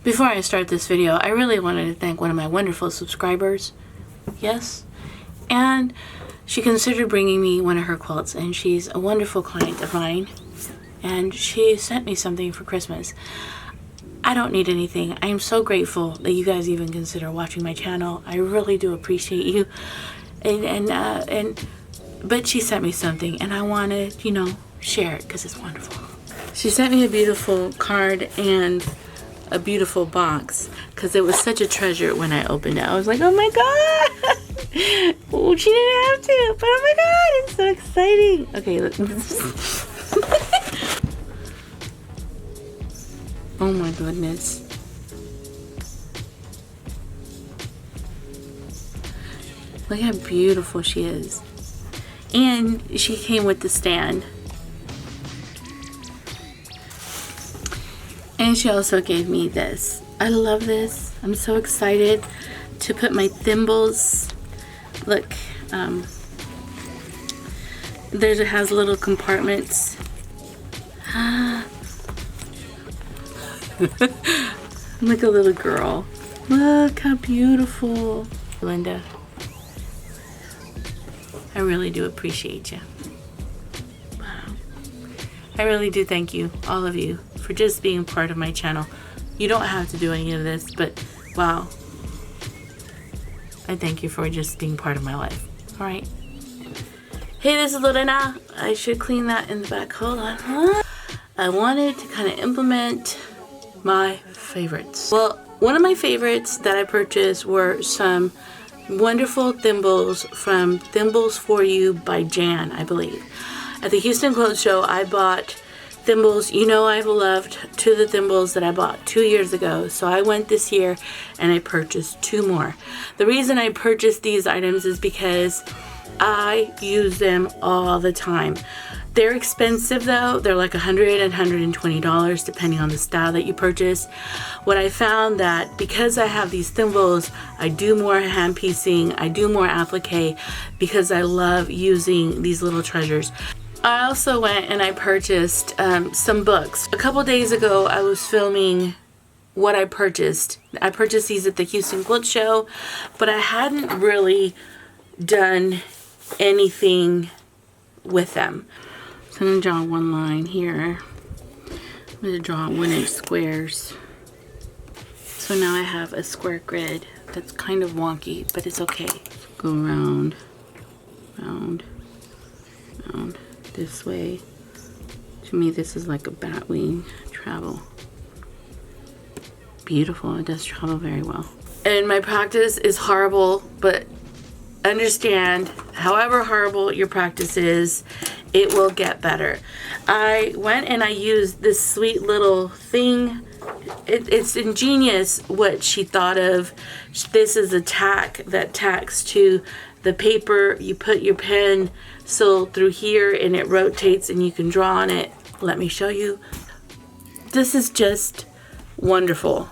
Before I start this video, I really wanted to thank one of my wonderful subscribers. Yes. And she considered bringing me one of her quilts, and she's a wonderful client of mine. And she sent me something for Christmas. I don't need anything. I am so grateful that you guys even consider watching my channel. I really do appreciate you. But she sent me something, and I want to, you know, share it because it's wonderful. She sent me a beautiful card and a beautiful box because it was such a treasure when I opened it. I was like, oh my god! Oh, she didn't have to, but oh my god, it's so exciting. Okay, oh my goodness. Look how beautiful she is. And she came with the stand. And she also gave me this. I love this. I'm so excited to put my thimbles. Look, it has little compartments. I'm like a little girl. Look how beautiful. Linda, I really do appreciate you. Wow. I really do thank you, all of you, for just being part of my channel. You don't have to do any of this, but wow. I thank you for just being part of my life. All right. Hey, this is Lorena. I should clean that in the back. Hold on. I wanted to kind of implement my favorites. Well, one of my favorites that I purchased were some wonderful thimbles from Thimbles For You by Jan, I believe. At the Houston Quilt Show, I bought thimbles. You know, I've loved two of the thimbles that I bought 2 years ago. So I went this year and I purchased 2 more. The reason I purchased these items is because I use them all the time. They're expensive though. They're like $100 and $120 depending on the style that you purchase. What I found that because I have these thimbles, I do more hand piecing, I do more applique because I love using these little treasures. I also went and I purchased some books. A couple days ago I was filming what I purchased. I purchased these at the Houston Quilt Show, but I hadn't really done anything with them. So I'm going to draw one line here. I'm going to draw 1-inch squares. So now I have a square grid that's kind of wonky, but it's okay. Go around, round, round. This way. To me, this is like a bat wing travel. Beautiful. It does travel very well. And my practice is horrible, but understand, however horrible your practice is, it will get better. I went and I used this sweet little thing. It's ingenious what she thought of. This is a tack that tacks to the paper. You put your pen through here and it rotates and you can draw on it. Let me show you. This is just wonderful.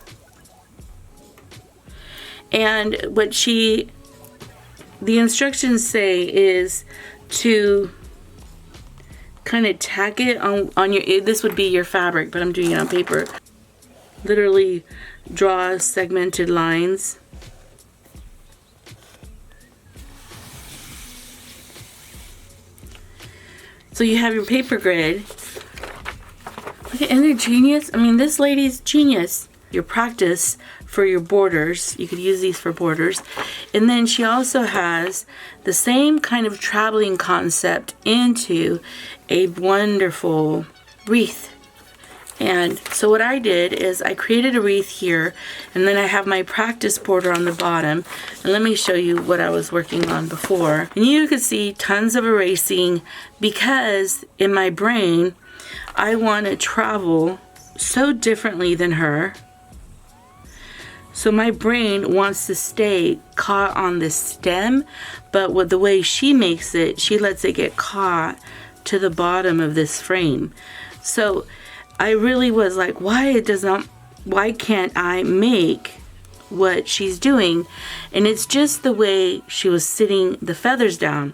And what the instructions say is to kind of tack it on your, this would be your fabric, but I'm doing it on paper. Literally draw segmented lines. So you have your paper grid. Okay, and they're genius. I mean, this lady's genius. Your practice for your borders. You could use these for borders. And then she also has the same kind of traveling concept into a wonderful wreath. And so what I did is I created a wreath here, and then I have my practice border on the bottom. And let me show you what I was working on before. And you can see tons of erasing because in my brain, I want to travel so differently than her. So my brain wants to stay caught on the stem, but with the way she makes it, she lets it get caught to the bottom of this frame. So I really was like, why can't I make what she's doing, and it's just the way she was sitting the feathers down.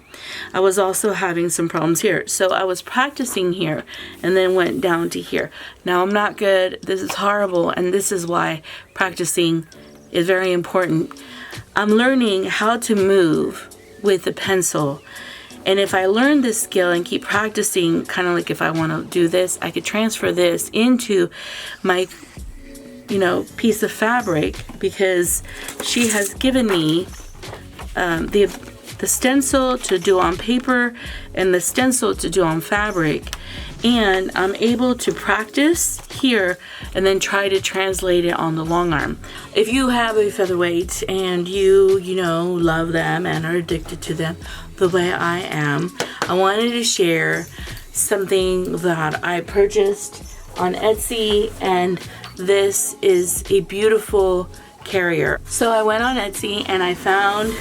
I was also having some problems here, so I was practicing here and then went down to here. Now I'm not good, this is horrible, and this is why practicing is very important. I'm learning how to move with the pencil, and if I learn this skill and keep practicing, kind of like if I want to do this, I could transfer this into my piece of fabric, because she has given me the stencil to do on paper and the stencil to do on fabric, and I'm able to practice here and then try to translate it on the long arm. If you have a featherweight and you love them and are addicted to them the way I am, I wanted to share something that I purchased on Etsy, and this is a beautiful carrier. So I went on Etsy and I found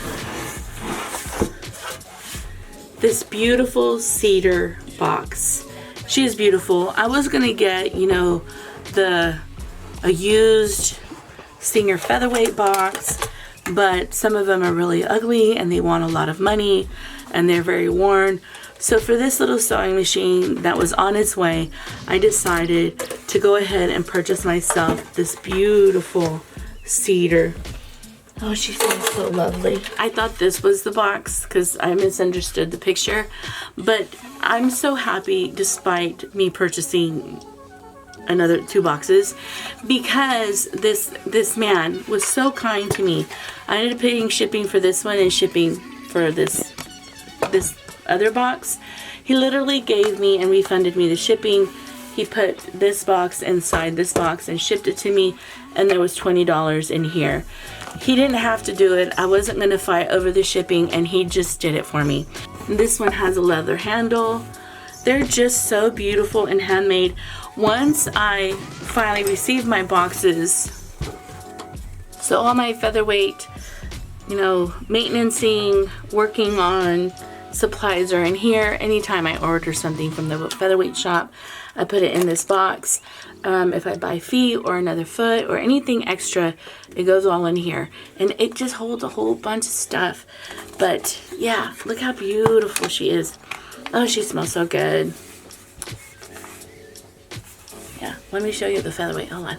this beautiful Cedar box. She is beautiful. I was gonna get, a used Singer Featherweight box, but some of them are really ugly and they want a lot of money and they're very worn. So for this little sewing machine that was on its way, I decided to go ahead and purchase myself this beautiful Cedar. Oh, she smells so lovely. I thought this was the box because I misunderstood the picture, but I'm so happy despite me purchasing another 2 boxes, because this man was so kind to me. I ended up paying shipping for this one and shipping for this other box. He literally gave me and refunded me the shipping. He put this box inside this box and shipped it to me, and there was $20 in here. He didn't have to do it. I wasn't going to fight over the shipping, and he just did it for me. This one has a leather handle. They're just so beautiful and handmade. Once I finally received my boxes, so all my featherweight, maintenancing, working on supplies are in here. Anytime I order something from the Featherweight shop, I put it in this box. If I buy feet or another foot or anything extra, it goes all in here, and it just holds a whole bunch of stuff. But yeah, look how beautiful she is. Oh, she smells so good. Yeah, let me show you the Featherweight. Hold on.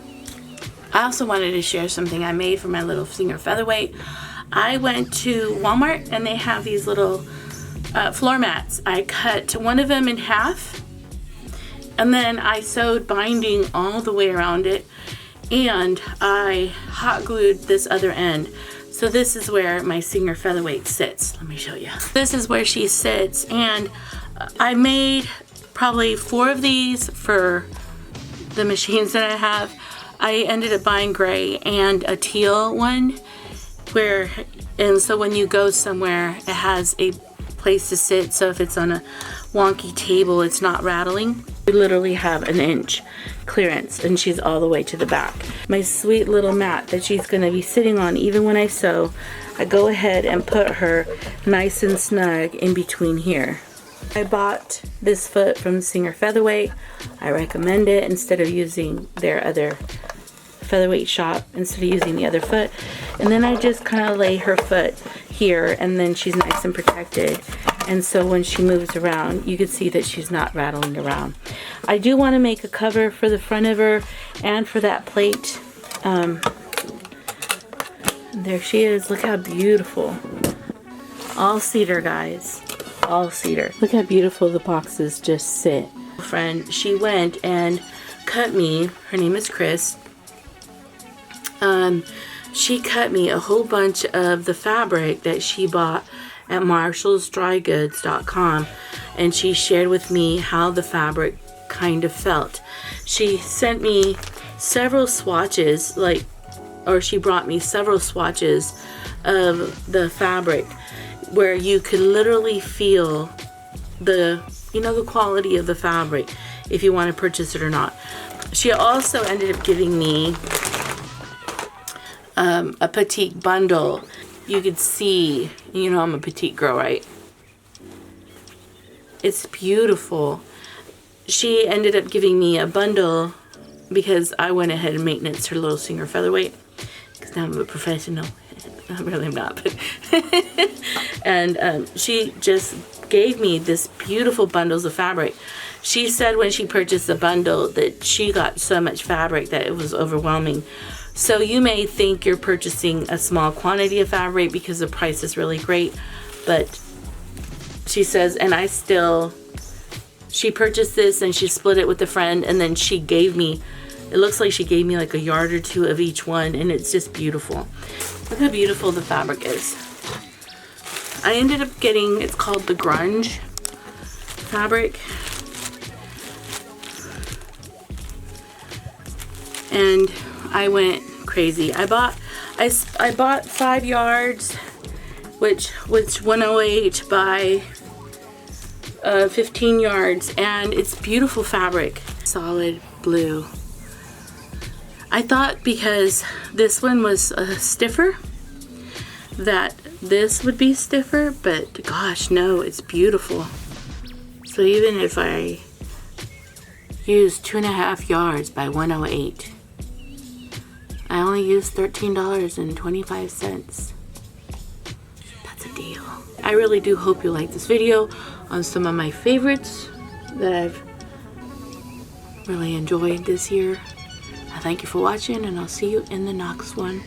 I also wanted to share something I made for my little Singer Featherweight. I went to Walmart and they have these little floor mats. I cut one of them in half, and then I sewed binding all the way around it, and I hot glued this other end. So this is where my Singer Featherweight sits. Let me show you. This is where she sits, and I made probably 4 of these for the machines that I have. I ended up buying gray and a teal one, and so when you go somewhere, it has a place to sit, so if it's on a wonky table, it's not rattling. We literally have an inch clearance, and she's all the way to the back. My sweet little mat that she's going to be sitting on even when I sew, I go ahead and put her nice and snug in between here. I bought this foot from Singer Featherweight. I recommend it instead of using their other Featherweight shop, instead of using the other foot. And then I just kind of lay her foot here, and then she's nice and protected, and so when she moves around, you can see that she's not rattling around. I do want to make a cover for the front of her and for that plate. There she is. Look how beautiful. All cedar, guys. All cedar. Look how beautiful the boxes just sit. Friend, she went and cut me, her name is Chris, she cut me a whole bunch of the fabric that she bought at marshallsdrygoods.com, and she shared with me how the fabric kind of felt. She sent me several swatches, she brought me several swatches of the fabric where you could literally feel the quality of the fabric if you want to purchase it or not. She also ended up giving me a petite bundle. You could see, I'm a petite girl, right? It's beautiful. She ended up giving me a bundle because I went ahead and maintenance her little Singer Featherweight, because now I'm a professional. I really am not, but and she just gave me this beautiful bundles of fabric. She said when she purchased the bundle that she got so much fabric that it was overwhelming. So you may think you're purchasing a small quantity of fabric because the price is really great, but she says, and she purchased this and she split it with a friend, and then she gave me, it looks like she gave me like a yard or two of each one, and it's just beautiful. Look how beautiful the fabric is. I ended up getting, it's called the grunge fabric. And I went crazy. I bought 5 yards, which was 108 by 15 yards, and it's beautiful fabric. Solid blue. I thought because this one was stiffer that this would be stiffer, but gosh, no, it's beautiful. So even if I use 2.5 yards by 108, I only used $13.25. That's a deal. I really do hope you like this video on some of my favorites that I've really enjoyed this year. I thank you for watching, and I'll see you in the next one.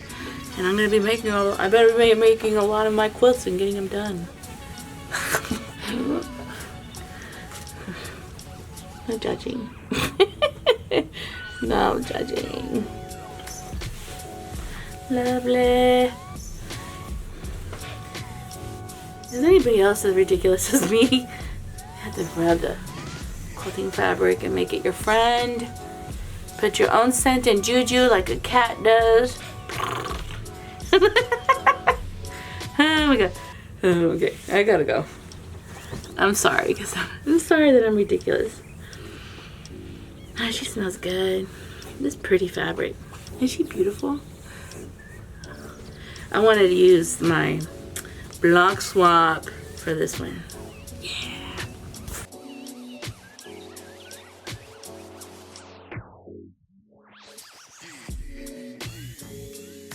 And I'm gonna be making I better be making a lot of my quilts and getting them done. No judging. No judging. Lovely. Is anybody else as ridiculous as me? You have to grab the quilting fabric and make it your friend. Put your own scent and juju like a cat does. Oh my god. Okay, I gotta go. I'm sorry, because I'm sorry that I'm ridiculous. Oh, she smells good. This pretty fabric. Is she beautiful? I wanted to use my block swap for this one. Yeah.